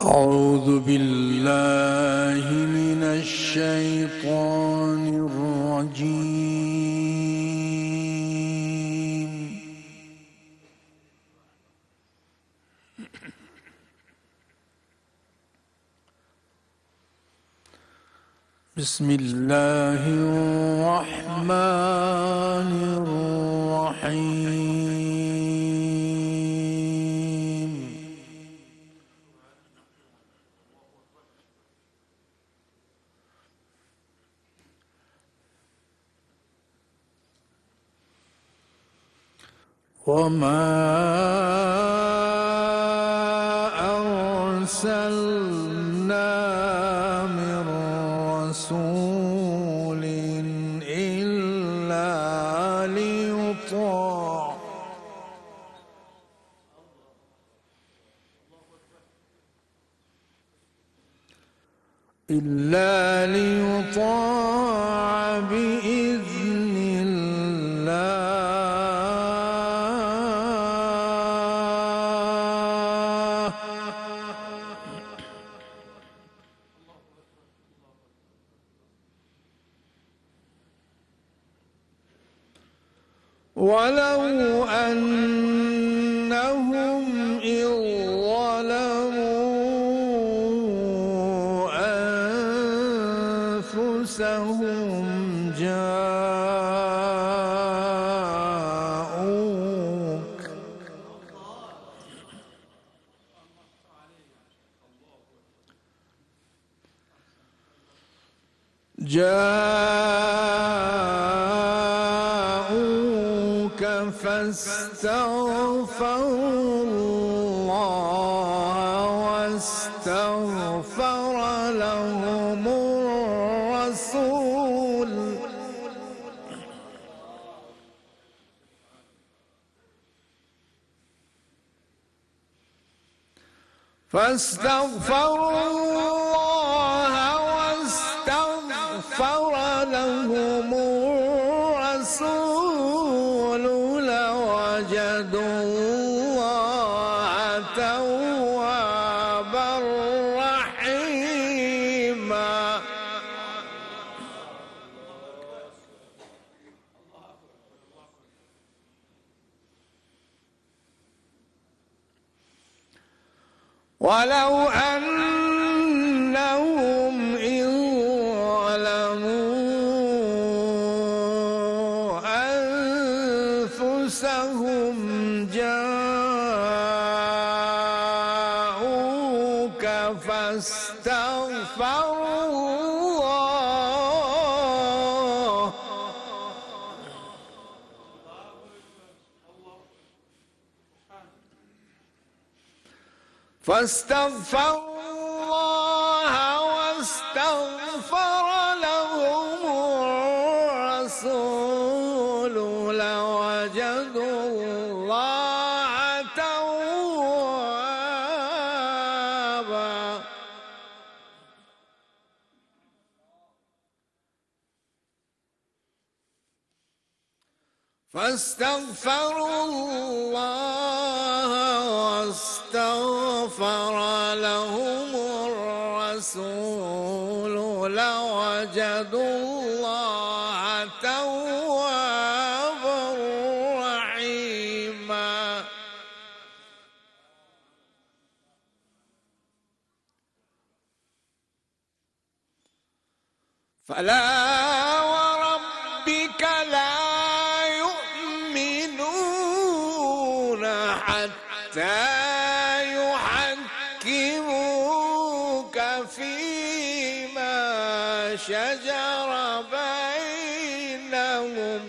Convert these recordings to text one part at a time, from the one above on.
أعوذ بالله من الشيطان الرجيم بسم الله الرحمن الرحيم وما أرسلنا من رسول إلا ليطاع بإذن الله. ولو أنهم إذ ظلموا أنفسهم جاءوك فاستغفروا الله واستغفر لهم الرسول فاستغفروا الله واستغفر لهم الرسول لوجدوا الله توابا رحيما. ولو أنهم إذ ظلموا أنفسهم جاءوك فاستغفروا الله واستغفر لهم الرسول لوجدوا الله توابا فاستغفروا الله واستغفر لهم الرسول لوجدوا الله توابا رحيما. فلا وربك لا يؤمنون حتى يحكموك فيما شجر بينهم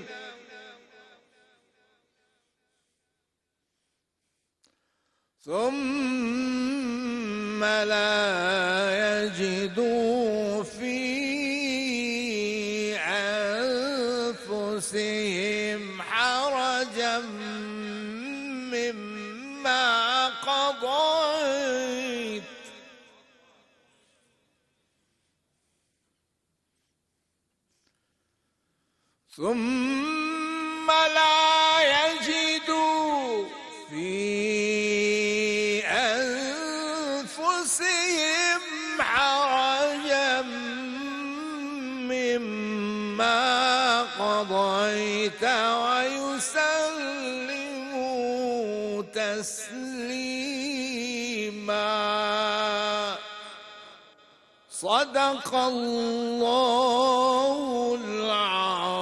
ثم لا يجدوا في أنفسهم حرجا مما قضيت ثم لا يجدوا في أنفسهم حرجا مما قضيت ويسلموا تسليما. صدق الله العظيم.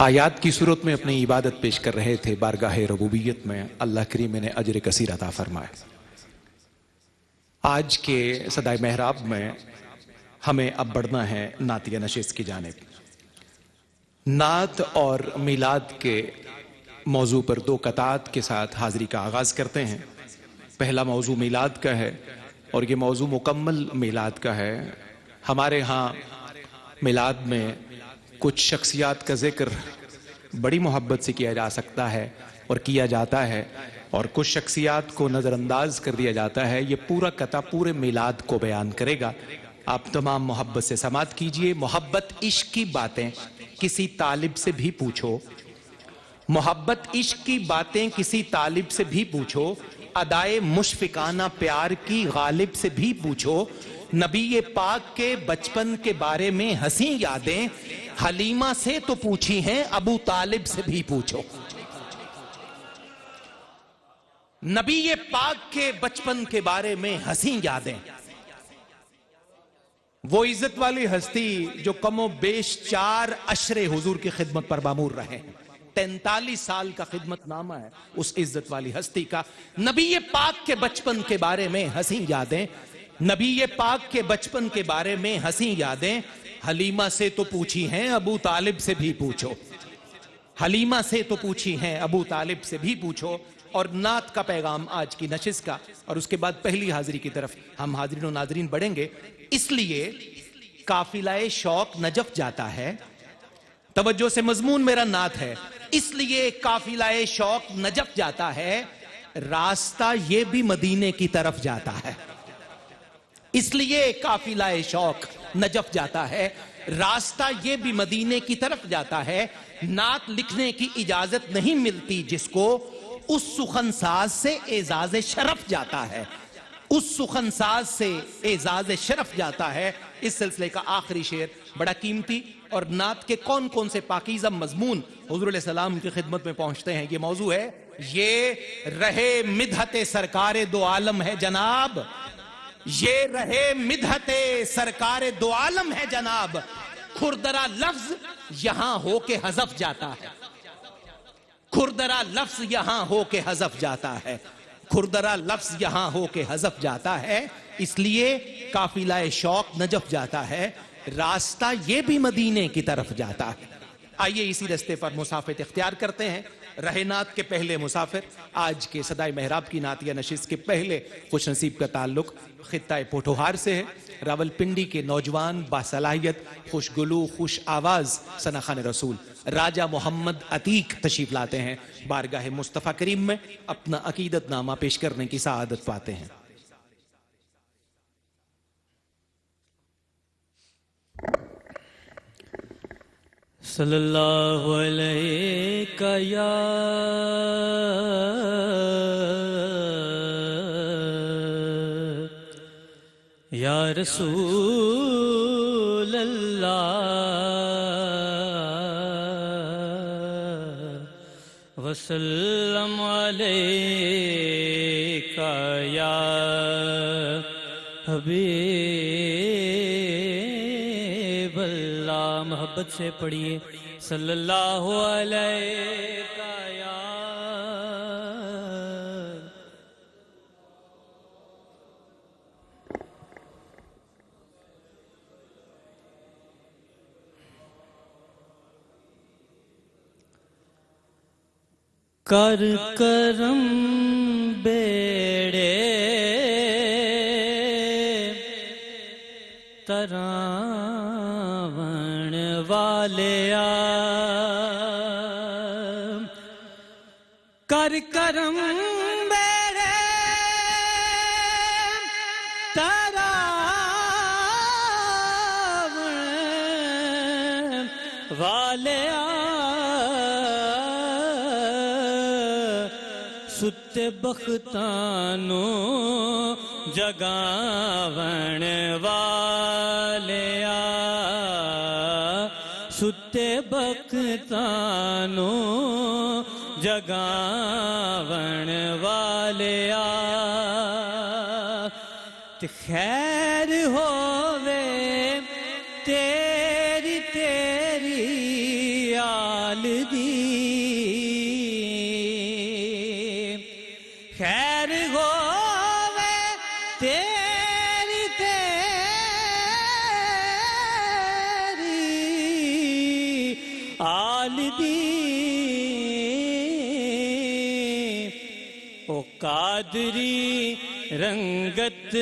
آیات کی صورت میں اپنی عبادت پیش کر رہے تھے بارگاہ ربوبیت میں، اللہ کریم نے اجر کثیر عطا فرمائے۔ آج کے صدائے محراب میں ہمیں اب بڑھنا ہے نعتیہ نشست کی جانب۔ نعت اور میلاد کے موضوع پر 2 قطعات کے ساتھ حاضری کا آغاز کرتے ہیں۔ پہلا موضوع میلاد کا ہے اور یہ موضوع مکمل میلاد کا ہے۔ ہمارے ہاں میلاد میں کچھ شخصیات کا ذکر بڑی محبت سے کیا جا سکتا ہے اور کیا جاتا ہے، اور کچھ شخصیات کو نظر انداز کر دیا جاتا ہے۔ یہ پورا قطعہ پورے میلاد کو بیان کرے گا۔ آپ تمام محبت سے سماعت کیجئے۔ محبت عشق کی باتیں کسی طالب سے بھی پوچھو، محبت عشق کی باتیں کسی طالب سے بھی پوچھو، ادائے مشفقانہ پیار کی غالب سے بھی پوچھو، نبی پاک کے بچپن کے بارے میں حسین یادیں حلیمہ سے تو پوچھی ہیں، ابو طالب سے بھی پوچھو۔ نبی پاک کے بچپن کے بارے میں حسین یادیں، وہ عزت والی ہستی جو کم و بیش 4 عشرے حضور کی خدمت پر معمور رہے ہیں، 43 سال کا خدمت نامہ ہے اس عزت والی ہستی کا۔ نبی پاک کے بچپن کے بارے میں حسین یادیں، نبی پاک کے بچپن کے بارے میں حسین یادیں حلیمہ سے تو پوچھی ہیں، ابو طالب سے بھی پوچھو، حلیمہ سے تو پوچھی ہیں، ابو طالب سے بھی پوچھو۔ اور نعت کا پیغام آج کی نشست کا، اور اس کے بعد پہلی حاضری کی طرف ہم حاضرین و ناظرین بڑھیں گے۔ اس لیے قافلہ شوق نجف جاتا ہے، توجہ سے مضمون میرا نعت ہے، اس لیے قافلہ شوق نجف جاتا ہے، راستہ یہ بھی مدینے کی طرف جاتا ہے۔ اس لیے قافلہ شوق نجف جاتا ہے، راستہ یہ بھی مدینے کی طرف جاتا ہے۔ نعت لکھنے کی اجازت نہیں ملتی جس کو اس سخن ساز سے اعزاز شرف جاتا ہے، اس سخن ساز سے اعزاز شرف جاتا ہے۔ اس سلسلے کا آخری شعر بڑا قیمتی، اور نعت کے کون کون سے پاکیزہ مضمون حضور علیہ السلام کی خدمت میں پہنچتے ہیں، یہ موضوع ہے۔ یہ رہے مدحت سرکار دو عالم ہے جناب، یہ رہے مدحت سرکار دو عالم ہے جناب، کھردرا لفظ یہاں ہو کے حذف جاتا ہے، کھردرا لفظ یہاں ہو کے حذف جاتا ہے، کھردرا لفظ یہاں ہو کے حذف جاتا ہے، اس لیے قافلہ شوق نجف جاتا ہے، راستہ یہ بھی مدینے کی طرف جاتا ہے۔ آئیے اسی رستے پر مسافت اختیار کرتے ہیں۔ رہے نعت کے پہلے مسافر، آج کے صدائے محراب کی نعتیہ نشست کے پہلے خوش نصیب کا تعلق خطہ پوٹھوہار سے ہے۔ راولپنڈی کے نوجوان باصلاحیت، خوش گلو، خوش آواز ثناخوان رسول راجہ محمد عتیق تشریف لاتے ہیں، بارگاہ مصطفیٰ کریم میں اپنا عقیدت نامہ پیش کرنے کی سعادت پاتے ہیں۔ صلی اللہ علیہ یا رسول اللہ، وسلم علیک یا حبیب اللہ۔ محبت سے پڑھیے صلی اللہ علیہ یا کر کرم بیڑے تراون والیا، کر کرم بیڑے تراون والیا، ستے بختانو جگاون والیا، ستے بختانو جگاون والیا، تے خیر ہووے تیری تیری آل قادری رنگت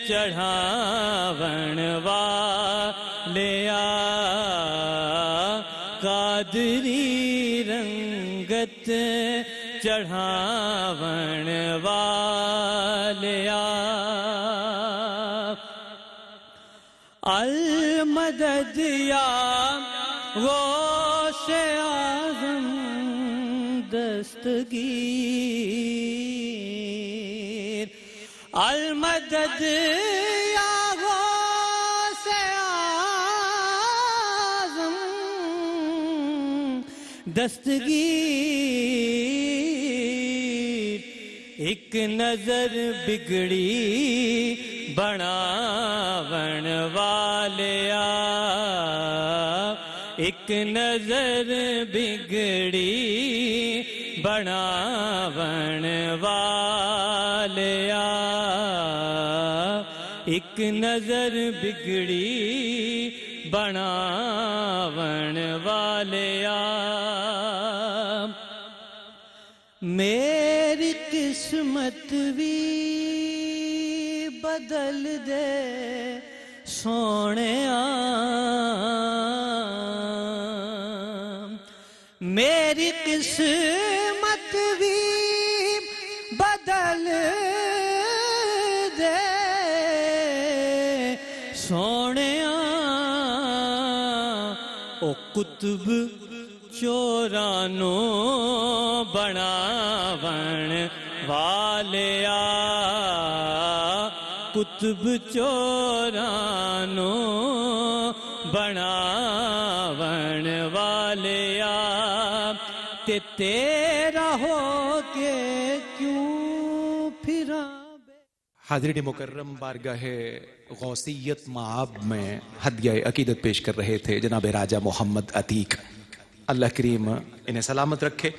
چڑھاون والیا قادری رنگت چڑھاون والیا المدد یا غوث اعظم دستگیر المدد یا غوث اعظم دستگیر ایک نظر بگڑی بناون والیا ایک نظر بگڑی بناون والیا ایک نظر بگڑی بناون والیا میری قسمت بھی بدل دے سونیا میری قسمت بھی بدل دے سونیا او قطب چورانو بناون والیا قطب چورانو بناون والیا تے تیرا ہو کے کیوں پھرا حاضرین مکرم بارگاہ غوثیت معاب میں ہدیہ عقیدت پیش کر رہے تھے جناب راجہ محمد عتیق، اللہ کریم انہیں سلامت رکھے۔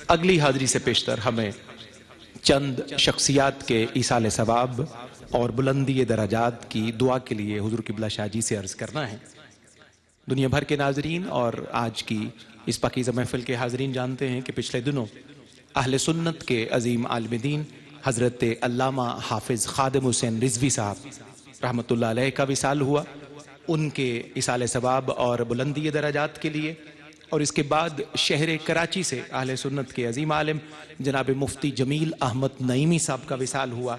اگلی حاضری سے پیشتر ہمیں چند شخصیات کے ایصال ثواب اور بلندی درجات کی دعا کے لیے حضور قبلہ شاہ جی سے عرض کرنا ہے۔ دنیا بھر کے ناظرین اور آج کی اس پاکیزہ محفل کے حاضرین جانتے ہیں کہ پچھلے دنوں اہل سنت کے عظیم عالم دین حضرت علامہ حافظ خادم حسین رضوی صاحب رحمۃ اللہ علیہ کا وصال ہوا۔ ان کے ایصال ثواب اور بلندی درجات کے لیے اور اس کے بعد شہر کراچی سے اہل سنت کے عظیم عالم جناب مفتی جمیل احمد نعیمی صاحب کا وصال ہوا،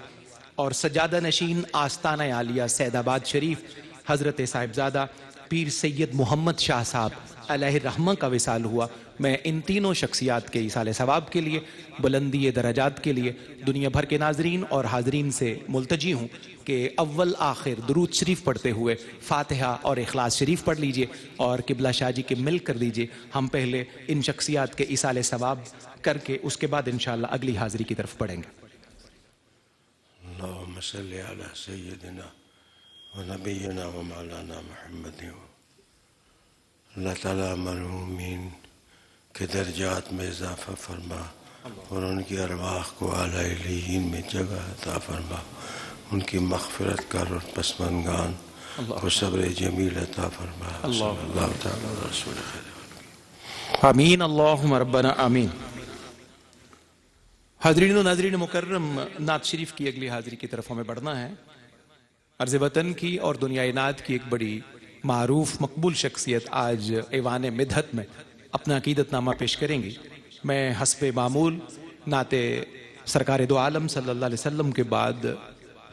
اور سجادہ نشین آستانہ عالیہ سید آباد شریف حضرت صاحبزادہ پیر سید محمد شاہ صاحب علیہ الرحمہ کا وصال ہوا۔ میں ان تینوں شخصیات کے ایصال ثواب کے لیے، بلندی درجات کے لیے دنیا بھر کے ناظرین اور حاضرین سے ملتجی ہوں کہ اول آخر درود شریف پڑھتے ہوئے فاتحہ اور اخلاص شریف پڑھ لیجئے اور قبلہ شاہ جی کے مل کر دیجئے۔ ہم پہلے ان شخصیات کے ایصال ثواب کر کے اس کے بعد انشاءاللہ اگلی حاضری کی طرف پڑھیں گے۔ اللهم صل على سيدنا ونبينا ومولانا محمد۔ اللہ تعالیٰ مرحومین کے درجات میں اضافہ فرما اور ان کی ارواح کو اعلیٰ علیین میں جگہ عطا فرما، ان کی مغفرت کر اور پسماندگان کو صبر جمیل عطا فرما۔ صلی اللہ تعالیٰ علیہ رسول خیر۔ آمین اللہم ربنا آمین۔ حاضرین و ناظرین مکرم، نعت شریف کی اگلی حاضری کی طرف ہمیں بڑھنا ہے۔ عرض وطن کی اور دنیائے نعت کی ایک بڑی معروف مقبول شخصیت آج ایوان مدحت میں اپنا عقیدت نامہ پیش کریں گی۔ میں حسب معمول نعت سرکار دو عالم صلی اللہ علیہ وسلم کے بعد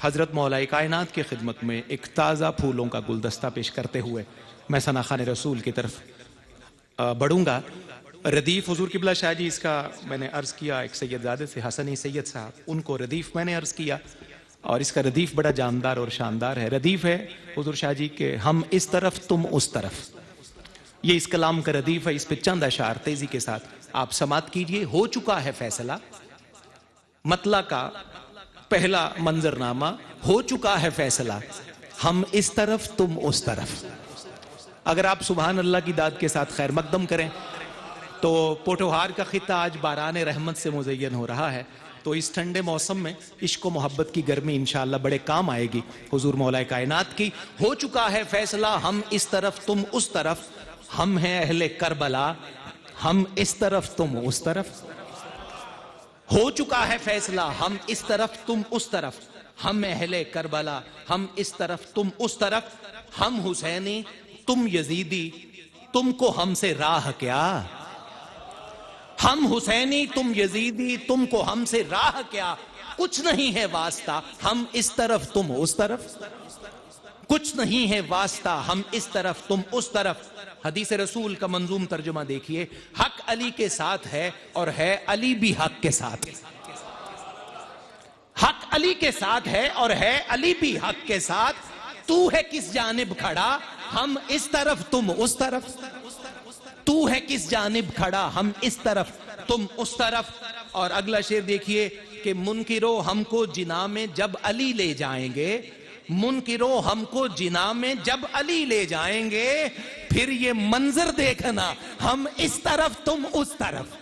حضرت مولا کائنات کی خدمت میں ایک تازہ پھولوں کا گلدستہ پیش کرتے ہوئے میں ثنا خوان رسول کی طرف بڑھوں گا۔ ردیف حضور قبلہ شاہ جی، اس کا میں نے عرض کیا ایک سید زادے سے، حسنی سید صاحب، ان کو ردیف میں نے عرض کیا، اور اس کا ردیف بڑا جاندار اور شاندار ہے۔ ردیف ہے حضور شاہ جی کے ہم اس طرف تم اس طرف، یہ اس کلام کا ردیف ہے۔ اس پہ چند اشعار تیزی کے ساتھ آپ سماعت کیجئے۔ ہو چکا ہے فیصلہ، مطلع کا پہلا منظرنامہ، ہو چکا ہے فیصلہ، ہم اس طرف تم اس طرف۔ اگر آپ سبحان اللہ کی داد کے ساتھ خیر مقدم کریں تو پوٹوہار کا خطہ آج باران رحمت سے مزین ہو رہا ہے، تو اس ٹھنڈے موسم میں عشق و محبت کی گرمی انشاءاللہ بڑے کام آئے گی حضور مولا کائنات کی۔ ہو چکا ہے فیصلہ، ہم اس طرف تم اس طرف، ہم ہیں اہل کربلا، ہم اس طرف تم اس طرف۔ ہو چکا ہے فیصلہ، ہم اس طرف تم اس طرف، ہم اہل کربلا ہم اس طرف تم اس طرف، ہم حسینی تم یزیدی، تم کو ہم سے راہ کیا؟ ہم حسینی تم یزیدی، تم کو ہم سے راہ کیا؟ کچھ نہیں ہے واسطہ، ہم اس طرف تم اس طرف، کچھ نہیں ہے واسطہ، ہم اس طرف تم اس طرف۔ حدیث رسول کا منظوم ترجمہ دیکھیے، حق علی کے ساتھ ہے اور ہے علی بھی حق کے ساتھ، حق علی کے ساتھ ہے اور ہے علی بھی حق کے ساتھ، تو ہے کس جانب کھڑا، ہم اس طرف تم اس طرف، تو ہے کس جانب کھڑا، ہم اس طرف تم اس طرف۔ اور اگلا شعر دیکھیے کہ منکرو ہم کو جنا میں جب علی لے جائیں گے، منکرو ہم کو جنا میں جب علی لے جائیں گے، پھر یہ منظر دیکھنا ہم اس طرف تم اس طرف۔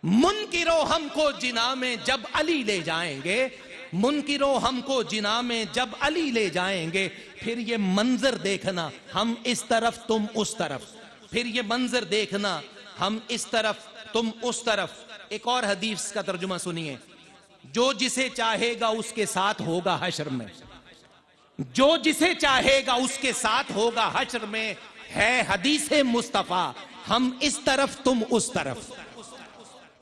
منکرو ہم کو جنا میں جب علی لے جائیں گے، منکرو ہم کو جنا میں جب علی لے جائیں گے، پھر یہ منظر دیکھنا ہم اس طرف تم اس طرف، پھر یہ منظر دیکھنا ہم اس طرف تم اس طرف۔ ایک اور حدیث کا ترجمہ سنیے، جو جسے چاہے گا اس کے ساتھ ہوگا حشر میں، جو جسے چاہے گا اس کے ساتھ ہوگا حشر میں، ہے حدیث مصطفیٰ ہم اس طرف تم اس طرف،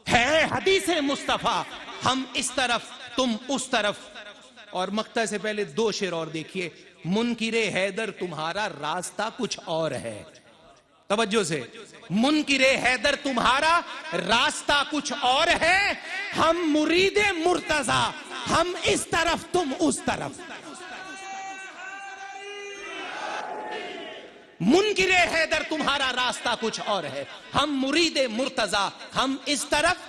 ہے حدیث مصطفیٰ ہم اس طرف تم اس طرف۔ اور مقطع سے پہلے دو شعر اور دیکھیے، منکر حیدر تمہارا راستہ کچھ اور ہے، توجہ سے، منکر حیدر تمہارا راستہ کچھ اور ہے، ہم مرید مرتضی ہم اس طرف تم اس طرف۔ منکر حیدر تمہارا راستہ کچھ اور ہے، ہم مرید مرتضی ہم اس طرف،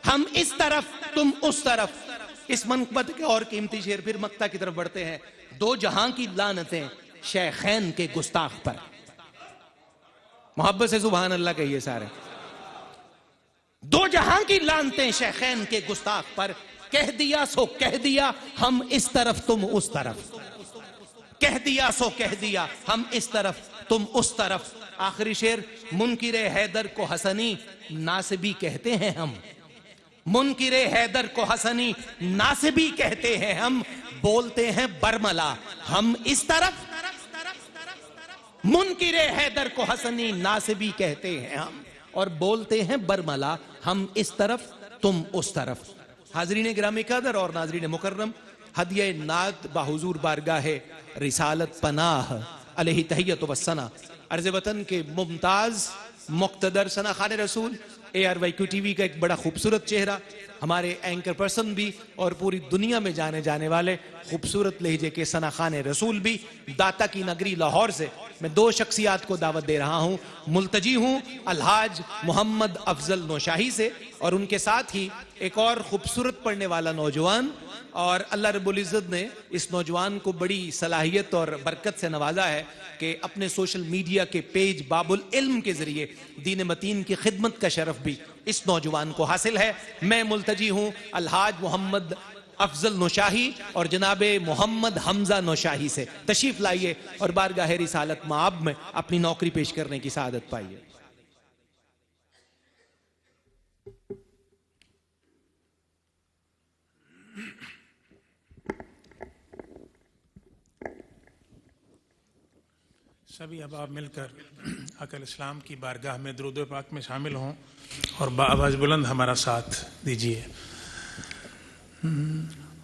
ہم اس طرف تم اس طرف۔ اس منقبت کے اور قیمتی شعر، پھر مقطع کی طرف بڑھتے ہیں۔ دو جہاں کی لعنتیں شیخین کے گستاخ پر، محبت سے سبحان اللہ کہیے سارے۔ دو جہاں کی لعنتیں شیخین کے گستاخ پر، کہہ دیا سو کہہ دیا ہم اس طرف تم اس طرف، کہہ دیا سو کہہ دیا ہم اس طرف تم اس طرف۔ آخری شعر، منکر حیدر کو حسنی ناصبی کہتے ہیں ہم، منکر حیدر کو حسنی ناصبی کہتے ہیں ہم، بولتے ہیں برملا ہم اس طرف، منکر حیدر کو حسنی ناصبی کہتے ہیں ہم، اور بولتے ہیں برملا ہم اس طرف تم اس طرف۔ حاضرین گرامی قدر اور ناظرین مکرم، ہدیہ نعت بحضور بارگاہ رسالت پناہ علیہ تحیت و ثنا، عرض وطن کے ممتاز مقتدر ثنا خان رسول ARYQ ٹی وی کا ایک بڑا خوبصورت چہرہ، ہمارے اینکر پرسن بھی اور پوری دنیا میں جانے جانے والے خوبصورت لہجے کے ثنا خان رسول بھی، داتا کی نگری لاہور سے میں دو شخصیات کو دعوت دے رہا ہوں۔ ملتجی ہوں الحاج محمد افضل نوشاہی سے، اور ان کے ساتھ ہی ایک اور خوبصورت پڑھنے والا نوجوان، اور اللہ رب العزت نے اس نوجوان کو بڑی صلاحیت اور برکت سے نوازا ہے کہ اپنے سوشل میڈیا کے پیج باب العلم کے ذریعے دین متین کی خدمت کا شرف بھی اس نوجوان کو حاصل ہے۔ میں ملتجی ہوں الحاج محمد افضل نوشاہی اور جناب محمد حمزہ نوشاہی سے، تشریف لائیے اور بارگاہ رسالت مآب میں اپنی نوکری پیش کرنے کی سعادت پائیے۔ سبھی احباب مل کر حق الاسلام کی بارگاہ میں درود پاک میں شامل ہوں اور بآواز بلند ہمارا ساتھ دیجیے۔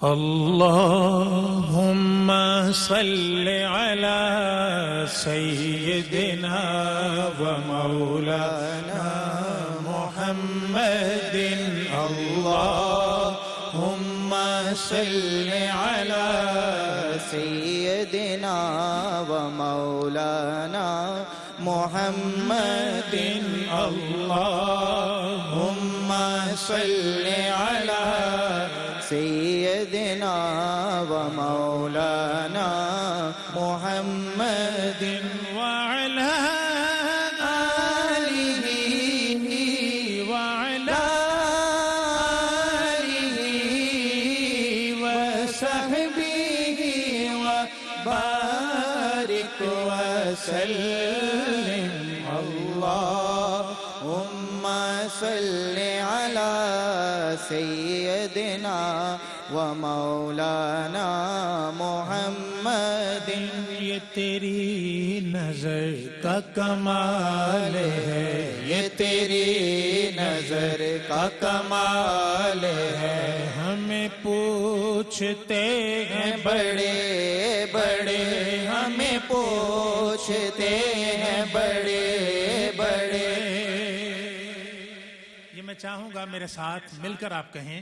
اللہم صل علی سیدنا و مولانا محمد، اللہم صل علی سیدنا و مولانا محمد، اللہم صل علی سیدنا و مولانا محمد وعلی آلہ وعلی آلہ وصحبہ وبارک وسلم، اللہم صل على سيدنا ومولانا محمد یہ تیری نظر کا کمال ہے یہ تیری نظر کا کمال ہے ہمیں پوچھتے ہیں بڑے بڑے ہمیں پوچھتے ہیں بڑے بڑے یہ میں چاہوں گا میرے ساتھ مل کر آپ کہیں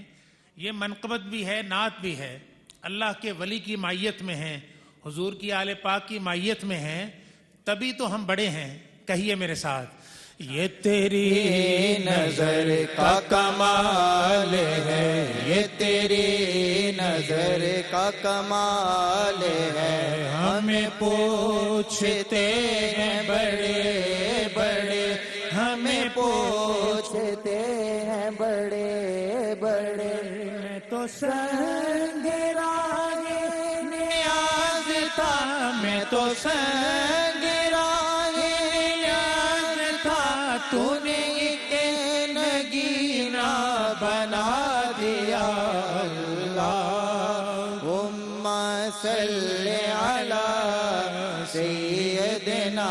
یہ منقبت بھی ہے نعت بھی ہے اللہ کے ولی کی مائیت میں ہیں حضور کی آل پاک کی مائیت میں ہیں تبھی تو ہم بڑے ہیں کہیے میرے ساتھ یہ تیری نظر کا کمال ہے یہ تیری نظر کا کمال ہے ہمیں پوچھتے ہیں بڑے بڑے ہمیں پوچھتے ہیں بڑے بڑے میں تو سنگ راہ نیاز تھا میں تو سنگ راہ نیاز تھا تو نے ایک نگینا بنا دیا اللہم صلی علی سیدنا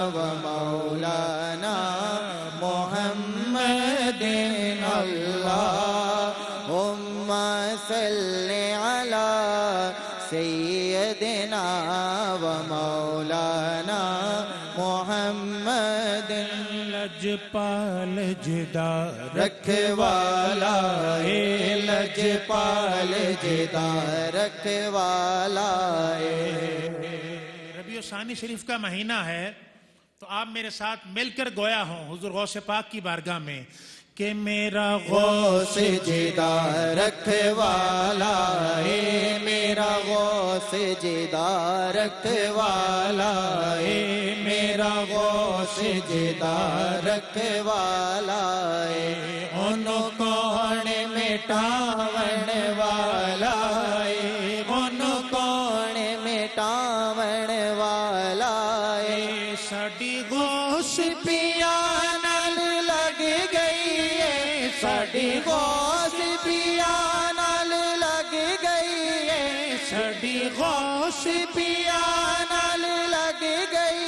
و مولانا محمد اللہم صلی علی سیدنا و مولانا محمد لجپال جدا رکھوالا اے لجپال جدا رکھوالا اے ربیع ثانی شریف کا مہینہ ہے تو آپ میرے ساتھ مل کر گویا ہوں حضور غوث پاک کی بارگاہ میں کہ میرا غوث جدا رکھوالا اے میرا غوث جدا رکھوالا اے میرا غوث جدا رکھوالا اے ان کون مٹاون والا اے ان کون مٹاون والا اے ساڈی غوث پیا نال لگ گئی ساڈی غوث پیا نال لگ گئی ساڈی غوث پیا نال لگ گئی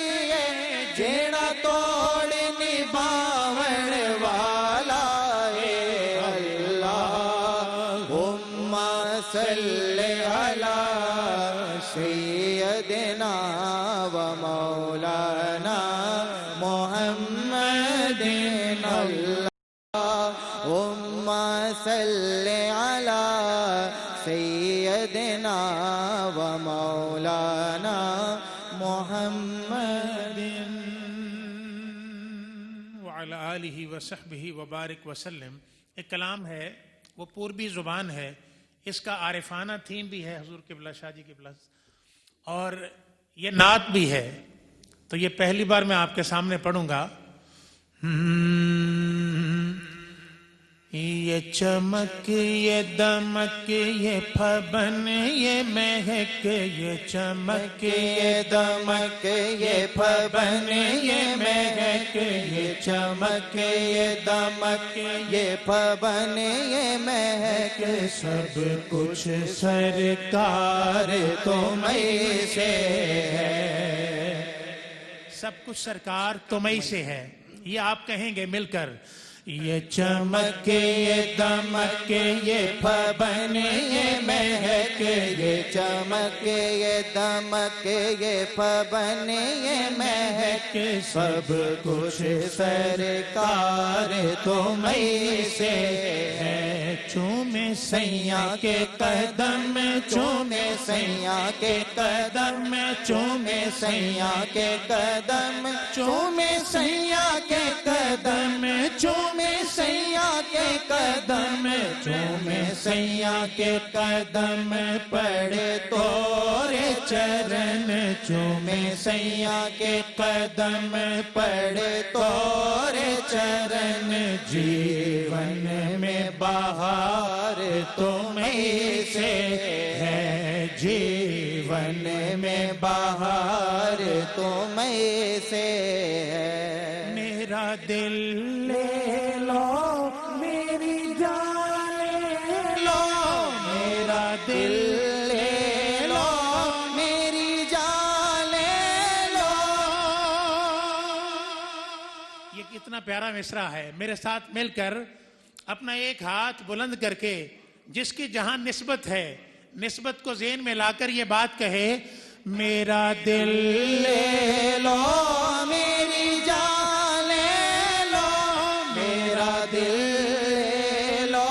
جیڑا توڑ نبھاون والا ہے اللہم صلی علی سیدنا و مولانا محمد اللہم صلی علی سیدنا و مولانا محمد وعلی آلہ وصحبہ وبارک وسلم ایک کلام ہے وہ پوربی زبان ہے اس کا عارفانہ تھیم بھی ہے حضور قبلہ شاہ جی قبلہ اور یہ نعت بھی ہے تو یہ پہلی بار میں آپ کے سامنے پڑھوں گا یہ چمک یہ دمک یہ پھبن یہ مہک یہ چمک یہ دمک یہ پھبن یہ مہک یہ چمک یہ دمک یہ پھبن یہ مہک سب کچھ سرکار تمہیں سے ہے سب کچھ سرکار تمہیں سے ہے یہ آپ کہیں گے مل کر یہ چمک یہ دمک یہ پھبن یہ مہک یہ چمک یہ دمک یہ پھبن یہ مہک سب کچھ سرکار تمہیں سے ہے چومے سیاں کے قدم چومے سیاں کے قدم چومے سیاں کے قدم چومے سیاں کے قدم چومے سیاں کے قدم چومے سیاں کے قدم پڑے تورے چرن چومے سیاں کے قدم پڑے تورے چرن جیون میں بہار تمہیں سے ہے جیون میں بہار تمہیں سے ہے میرا دل لے لو دل لے لو میری جان لے لو. یہ کتنا پیارا مصرع ہے. میرے ساتھ مل کر اپنا ایک ہاتھ بلند کر کے جس کی جہاں نسبت ہے نسبت کو ذہن میں لا کر یہ بات کہے میرا دل لے لو میری جان لے لو میرا دل لے لو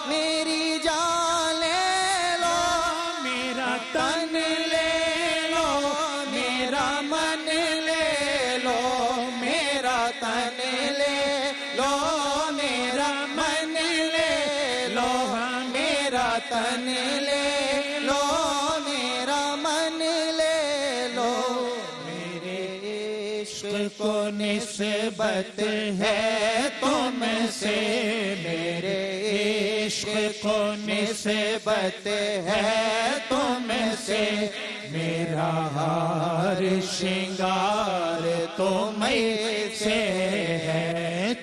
میری جان لے لو میرا تن لے لو میرا من لے لو میرا تن لے لو میرا من لے لو میرا تن لے لو میرا من لے لو. میرے عشق کو نسبت ہے تم سے میرے عشق کو نسبت ہے تم سے میرا ہر شنگار تم سے ہے.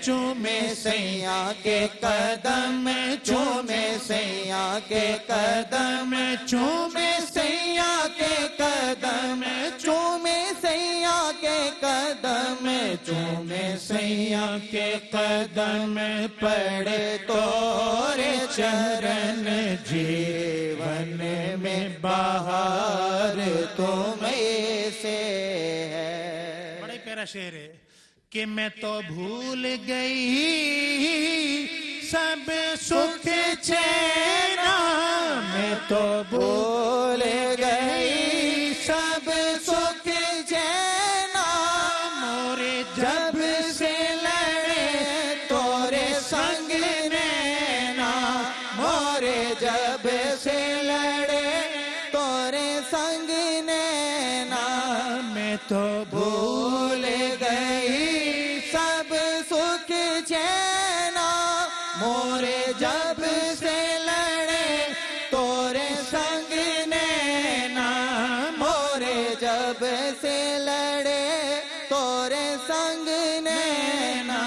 چومے سیاں کے قدم چومے سیاں کے قدم چومے سیاں کے قدم چومے سیاں کے قدم چومے سیاں کے قدم پڑے تورے چرن جیون میں بہار تم سے ہے. بڑا ہی پیارا شعر ہے کہ میں تو بھول گئی سب سکھ چینا میں تو بھول گئی سب سکھ چینا مورے جب سے لڑے تورے سنگ نینا مورے جب سے لڑے تورے سنگ نینا میں تو بھول گئی سب سکھ چینا مورے جب سے لڑے تورے سنگ نینا مورے جب سے لڑے تورے سنگ نینا.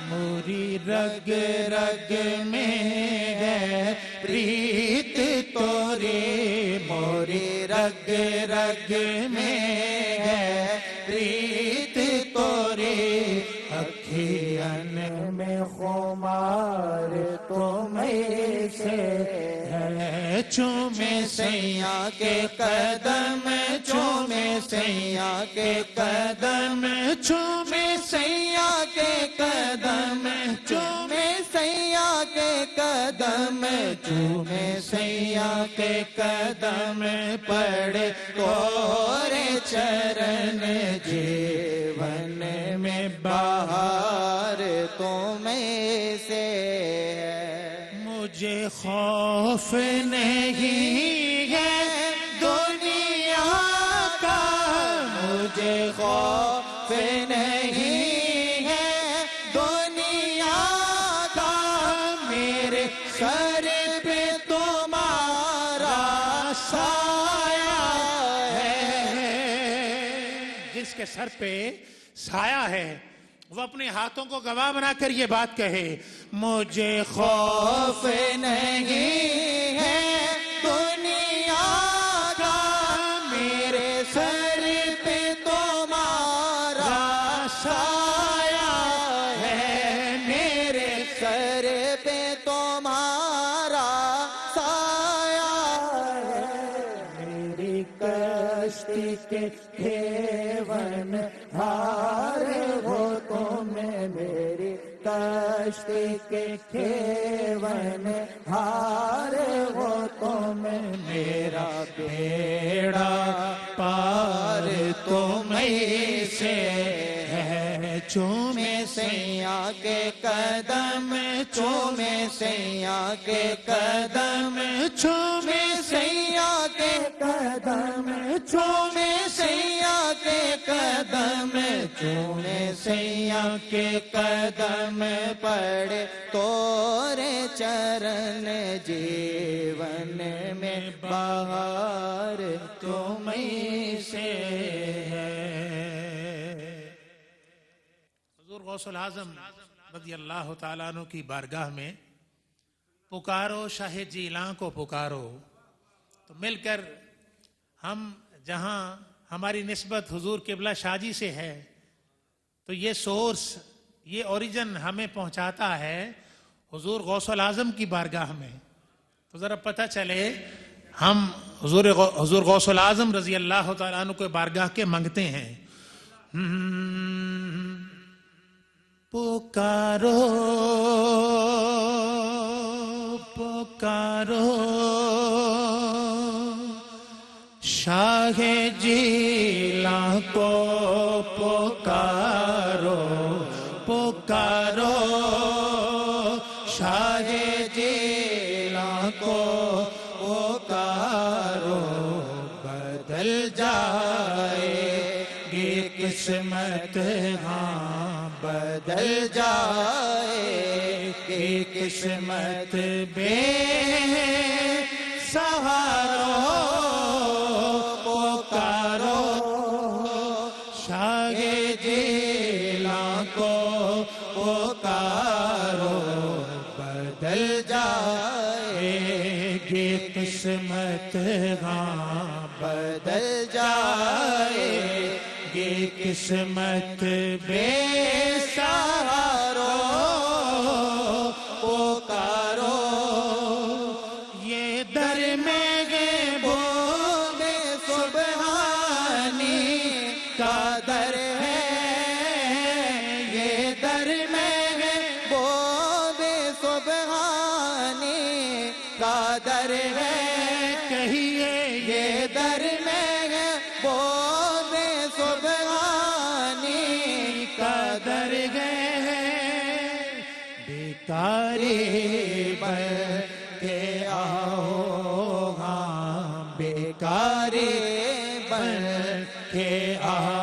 موری رگ رگ میں ہے پریت توری موری رگ رگ میں ہے پریت توری اکھیان میں خمار تم سے ہے. چومے سیاں کے قدم چومے سیاں کے قدم چومے سیاں کے قدم چومے سیاں کے قدم چومے سیاں کے قدم پڑے تورے چرن جیون میں بہار تم سے ہے. مجھے خوف نہیں ہے دنیا کا مجھے خوف نہیں ہے دنیا کا میرے سر پہ تمہارا سایہ ہے. جس کے سر پہ سایہ ہے وہ اپنے ہاتھوں کو گواہ بنا کر یہ بات کہے مجھے خوف نہیں ہے دنیا کا میرے سر پہ تمہارا سایہ ہے میرے سر پہ تمہارا سایہ ہے. میری کشتی کے کھیون ہار ہو تم میری کشتی کے کھیون ہار ہو تم میرا بیڑا پار تم سے ہے. چومے سیاں کے قدم چومے سیاں کے قدم چومے سیاں کے قدم چومے سیاں کے قدم چومے سیاں کے قدم پڑے تورے چرن جیون میں بہار تم سے ہے. حضور غوث العظم رضی اللہ تعالیٰ عنہ کی بارگاہ میں پکارو شاہ جیلاں کو پکارو تو مل کر ہم جہاں ہماری نسبت حضور قبلہ شاہ جی سے ہے تو یہ سورس یہ اوریجن ہمیں پہنچاتا ہے حضور غوث الاعظم کی بارگاہ میں. تو ذرا پتہ چلے ہم حضور غوث الاعظم رضی اللہ تعالیٰ عنہ کو بارگاہ کے منگتے ہیں. پکارو پکارو شاہ جیلاں کو پکارو پکارو شاہ جیلاں کو پکارو بدل جائے گی قسمت ہاں بدل جائے گی قسمت بے سہارو پکارو شاہ جیلاں کو پکارو بدل جائے گی قسمت ہاں بدل جائے گی قسمت بے سہارو پکارو یہ در میں ہے بوم سبحانی کا در ہے یہ در میں ہے بوم سبحانی کا در ہے کہیے یہ در میں ہے بوم سبحانی کا در ہے بیکاری بن کے آؤ ہاں بیکاری بن کے آؤ